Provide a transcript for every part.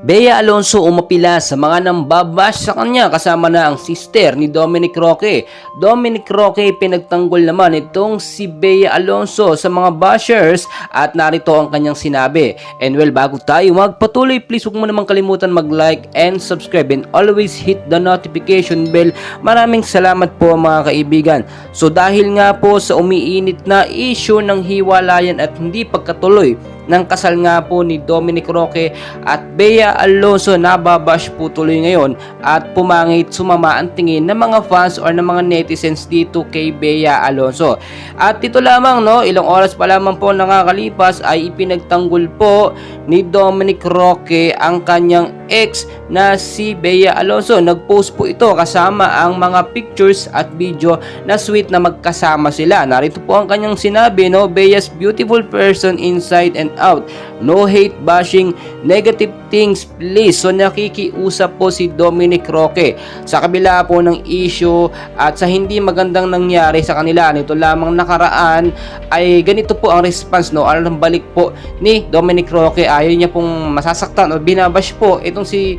Bea Alonso umapila sa mga nambabash sa kanya kasama na ang sister ni Dominic Roque. Dominic Roque pinagtanggol naman itong si Bea Alonso sa mga bashers at narito ang kanyang sinabi. And well, bago tayo magpatuloy, please huwag mo naman kalimutan mag-like and subscribe and always hit the notification bell. Maraming salamat po mga kaibigan. So dahil nga po sa umiinit na issue ng hiwalayan at hindi pagkatuloy ng kasal nga po ni Dominic Roque at Bea Alonso, nababash po tuloy ngayon at pumangit sumama ang tingin ng mga fans or ng mga netizens dito kay Bea Alonso. At ito lamang ilang oras pa lamang po nakakalipas ay ipinagtanggol po ni Dominic Roque ang kanyang ex na si Bea Alonso. Nagpost po ito kasama ang mga pictures at video na sweet na magkasama sila. Narito po ang kanyang sinabi, Bea's beautiful person inside and out. No hate bashing, negative things please. So nakikiusap po si Dominic Roque sa kabila po ng issue at sa hindi magandang nangyari sa kanila nito lamang nakaraan ay ganito po ang response ang balik po ni Dominic Roque. Ayaw niya pong masasaktan o binabash po itong si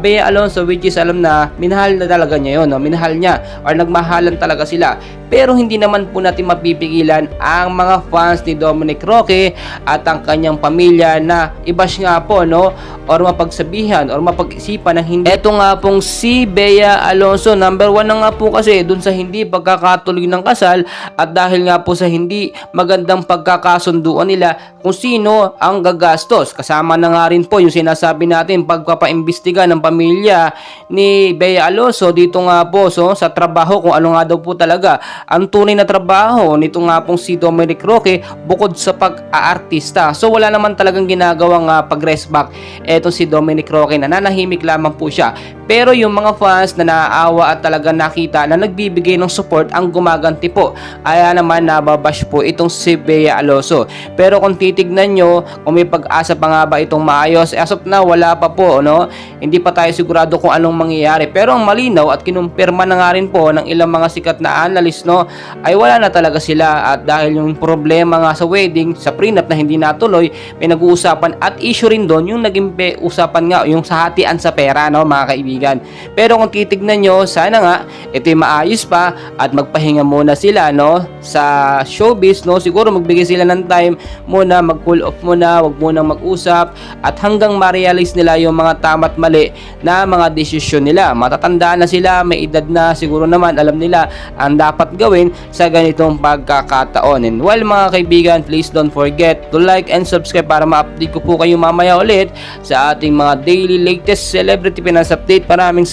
Bea Alonso, which is alam na minahal na talaga niya yun, minahal niya or nagmahalan talaga sila. Pero hindi naman po natin mapipigilan ang mga fans ni Dominic Roque at ang kanyang pamilya na i-bash nga po or mapagsabihan or mapag-isipan ng hindi. Ito nga pong si Bea Alonso, number 1 na nga po kasi dun sa hindi pagkakatuloy ng kasal at dahil nga po sa hindi magandang pagkakasunduan nila kung sino ang gagastos. Kasama na nga rin po yung sinasabi natin pagpapaimbestiga ng pamilya ni Bea Alonso dito nga po sa trabaho kung ano nga daw po talaga ang tunay na trabaho nito nga pong si Dominic Roque bukod sa pag-aartista. So wala naman talagang ginagawang pag-rest back eto si Dominic Roque, nananahimik lamang po siya. Pero yung mga fans na naaawa at talaga nakita na nagbibigay ng support ang gumaganti po. Kaya naman nababash po itong si Bea Alonso. Pero kung titignan nyo, kung may pag-asa pa nga ba itong maayos, as of now wala pa po, hindi pa tayo sigurado kung anong mangyayari. Pero ang malinaw at kinumpirma na nga rin po ng ilang mga sikat na analyst ay wala na talaga sila at dahil yung problema nga sa wedding, sa prenup na hindi natuloy, may nag-uusapan at issue rin doon yung naging usapan nga yung sa hatian sa pera mga kaibigan. Pero kung titignan nyo, sana nga ito'y maayos pa at magpahinga muna sila sa showbiz. Siguro magbigay sila ng time muna, mag-cool off muna, wag munang mag-usap at hanggang ma-realize nila yung mga tama't mali na mga desisyon nila. Matatanda na sila, may edad na, siguro naman alam nila ang dapat gawin sa ganitong pagkakataon. And while mga kaibigan, please don't forget to like and subscribe para ma-update ko po kayo mamaya ulit sa ating mga daily latest celebrity finance update. Maraming